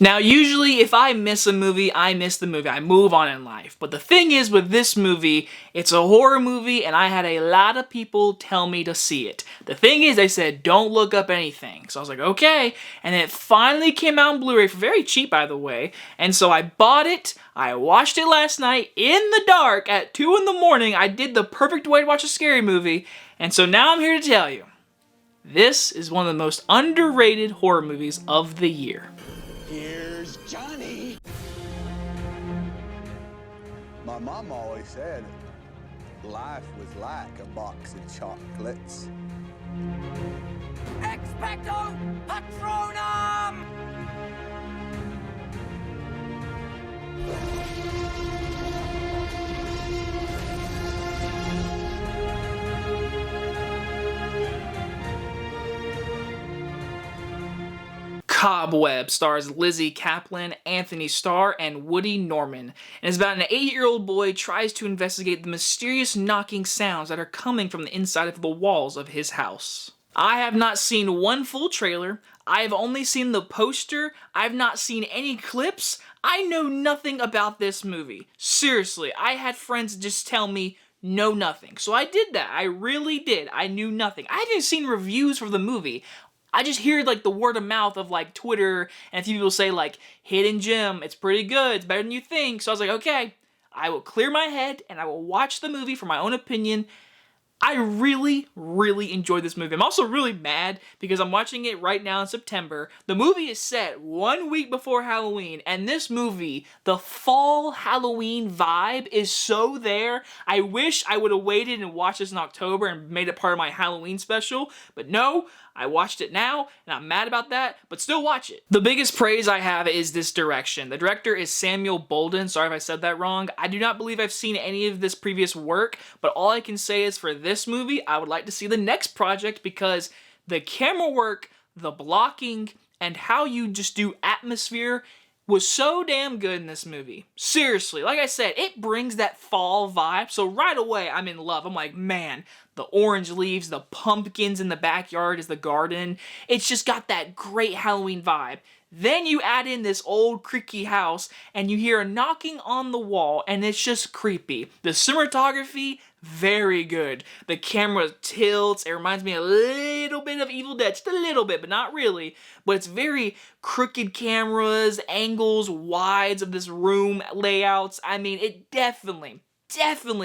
Now, usually if I miss a movie, I miss the movie. I move on in life. But the thing is with this movie, it's a horror movie and I had a lot of people tell me to see it. The thing is, they said, don't look up anything. So I was like, okay. And it finally came out on Blu-ray for very cheap, by the way. And so I bought it. I watched it last night in the dark at 2 in the morning. I did the perfect way to watch a scary movie. And so now I'm here to tell you, this is one of the most underrated horror movies of the year. Here's Johnny. My mom always said life was like a box of chocolates. Expecto Patronum! Cobweb stars Lizzy, Caplan, Antony, Starr, and Woody Norman, and is about an 8-year-old boy tries to investigate the mysterious knocking sounds that are coming from the inside of the walls of his house. I have not seen one full trailer. I have only seen the poster. I've not seen any clips. I know nothing about this movie. Seriously, I had friends just tell me, know nothing. So I did that. I really did. I knew nothing. I haven't seen reviews for the movie. I just hear like the word of mouth of like Twitter and a few people say like, hidden gem, it's pretty good, it's better than you think. So I was like, okay, I will clear my head and I will watch the movie for my own opinion. I really, really enjoyed this movie. I'm also really mad because I'm watching it right now in September. The movie is set 1 week before Halloween, and this movie, the fall Halloween vibe is so there. I wish I would have waited and watched this in October and made it part of my Halloween special, but no, I watched it now, and I'm mad about that, but still watch it. The biggest praise I have is this direction. The director is Samuel Bolden. Sorry if I said that wrong. I do not believe I've seen any of this previous work, but all I can say is for this movie, I would like to see the next project because the camera work, the blocking, and how you just do atmosphere was so damn good in this movie. Seriously, like I said, it brings that fall vibe, so right away I'm in love. I'm like, man, the orange leaves, the pumpkins in the backyard is the garden. It's just got that great Halloween vibe. Then you add in this old creaky house and you hear a knocking on the wall and it's just creepy. The cinematography, very good. The camera tilts. It reminds me a little bit of Evil Dead. Just a little bit, but not really. But it's very crooked cameras, angles, wides of this room layouts. I mean, it definitely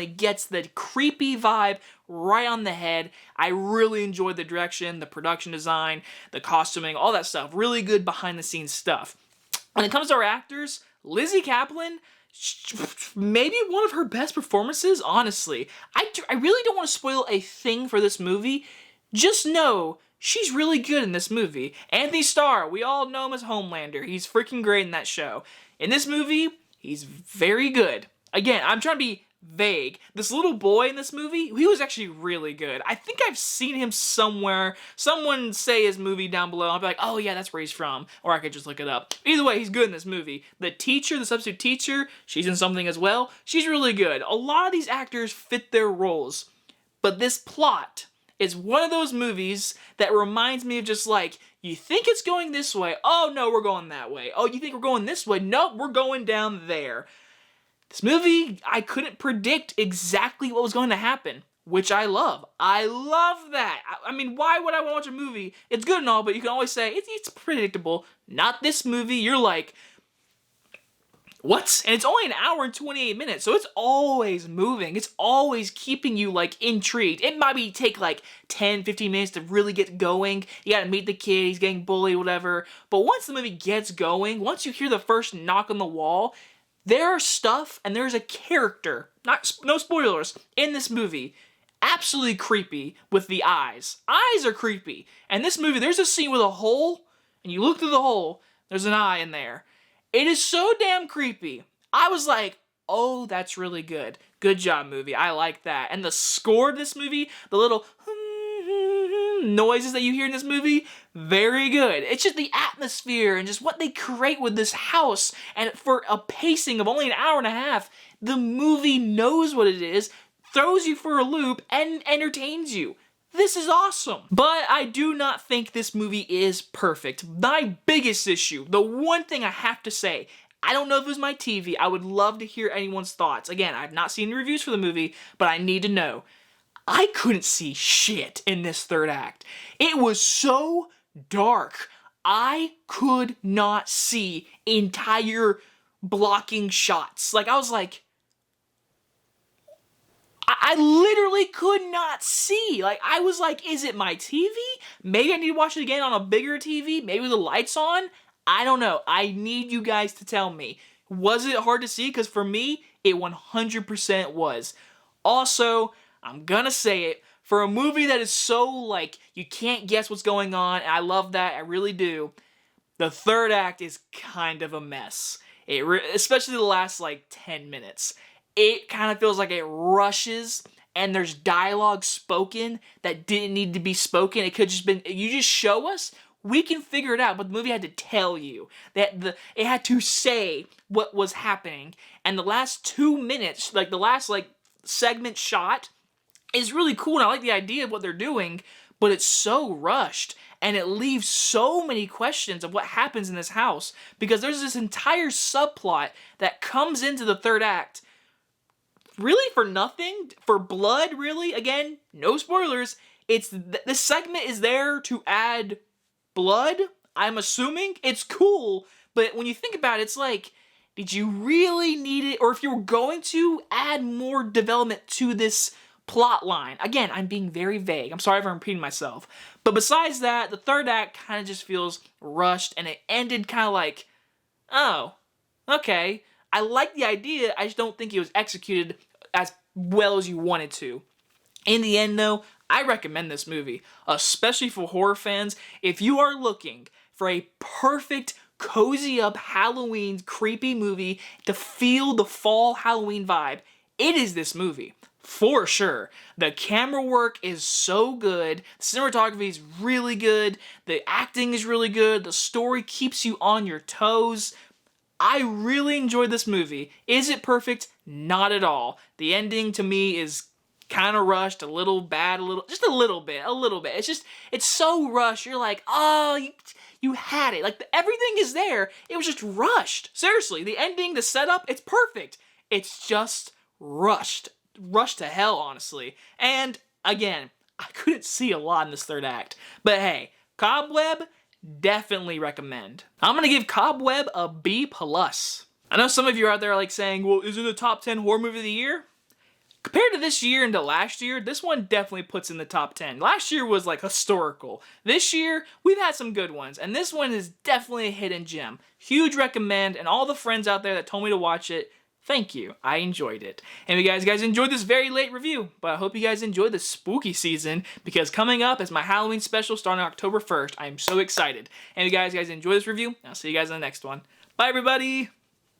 gets the creepy vibe right on the head. I really enjoyed the direction, the production design, the costuming, all that stuff. Really good behind the scenes stuff. When it comes to our actors, Lizzy Caplan, maybe one of her best performances, honestly. I really don't want to spoil a thing for this movie. Just know she's really good in this movie. Antony Starr, we all know him as Homelander. He's freaking great in that show. In this movie, he's very good. Again, I'm trying to be vague. This little boy in this movie, he was actually really good. I think I've seen him somewhere. Someone say his movie down below. I'll be like, oh yeah, that's where he's from. Or I could just look it up. Either way, he's good in this movie. The teacher, the substitute teacher, she's in something as well. She's really good. A lot of these actors fit their roles. But this plot is one of those movies that reminds me of just like, you think it's going this way. Oh no, we're going that way. Oh, you think we're going this way. Nope, we're going down there. This movie, I couldn't predict exactly what was going to happen, which I love. I love that. I mean, why would I want to watch a movie? It's good and all, but you can always say, it's predictable. Not this movie. You're like, what? And it's only an hour and 28 minutes, so it's always moving. It's always keeping you, like, intrigued. It might take, like, 10, 15 minutes to really get going. You gotta meet the kid, he's getting bullied, whatever. But once the movie gets going, once you hear the first knock on the wall, there's stuff and there's a character, no spoilers, in this movie. Absolutely creepy with the eyes. Eyes are creepy. And this movie, there's a scene with a hole, and you look through the hole, there's an eye in there. It is so damn creepy. I was like, oh, that's really good. Good job, movie. I like that. And the score of this movie, the little noises that you hear in this movie, very good. It's just the atmosphere and just what they create with this house, and for a pacing of only an hour and a half, the movie knows what it is, throws you for a loop, and entertains you. this is awesome. But I do not think this movie is perfect. My biggest issue, the one thing I have to say, I don't know if it was my TV. I would love to hear anyone's thoughts. Again, I've not seen the reviews for the movie, but I need to know. I couldn't see shit in this third act. It was so dark. I could not see entire blocking shots. Like, I was like, I literally could not see. Like, I was like, is it my TV? Maybe I need to watch it again on a bigger TV? Maybe with the lights on? I don't know. I need you guys to tell me. Was it hard to see? Because for me, it 100% was. Also, I'm gonna say it, for a movie that is so, like, you can't guess what's going on, and I love that, I really do, the third act is kind of a mess. Especially the last, like, 10 minutes. It kind of feels like it rushes, and there's dialogue spoken that didn't need to be spoken. It could just been, you just show us, we can figure it out, but the movie had to tell you. It had to say what was happening. And the last 2 minutes, like, the last, like, segment shot, is really cool, and I like the idea of what they're doing, but it's so rushed, and it leaves so many questions of what happens in this house, because there's this entire subplot that comes into the third act, really for nothing, for blood, really. Again, no spoilers. This segment is there to add blood, I'm assuming. It's cool, but when you think about it, it's like, did you really need it? Or if you were going to add more development to this plot line. Again, I'm being very vague. I'm sorry if I'm repeating myself. But besides that, the third act kind of just feels rushed, and it ended kind of like, oh, okay. I like the idea, I just don't think it was executed as well as you wanted to. In the end, though, I recommend this movie, especially for horror fans. If you are looking for a perfect, cozy up Halloween creepy movie to feel the fall Halloween vibe, it is this movie. For sure. The camera work is so good, the cinematography is really good, the acting is really good, the story keeps you on your toes. I really enjoyed this movie. Is it perfect? Not at all. The ending to me is kind of rushed, a little bad, just a little bit. It's so rushed. You're like, oh, you had it. Like, everything is there. It was just rushed. Seriously, the ending, the setup, it's perfect. It's just rushed to hell, honestly. And again, I couldn't see a lot in this third act. But hey, Cobweb, definitely recommend. I'm gonna give Cobweb a B+. I know some of you are out there like saying, well, is it a top 10 horror movie of the year? Compared to this year and to last year, this one definitely puts in the top 10. Last year was like historical. This year, we've had some good ones, and this one is definitely a hidden gem. Huge recommend, and all the friends out there that told me to watch it, thank you. I enjoyed it. And you guys enjoyed this very late review, but I hope you guys enjoyed the spooky season, because coming up is my Halloween special starting October 1st. I'm so excited. And you guys enjoy this review, I'll see you guys in the next one. Bye, everybody!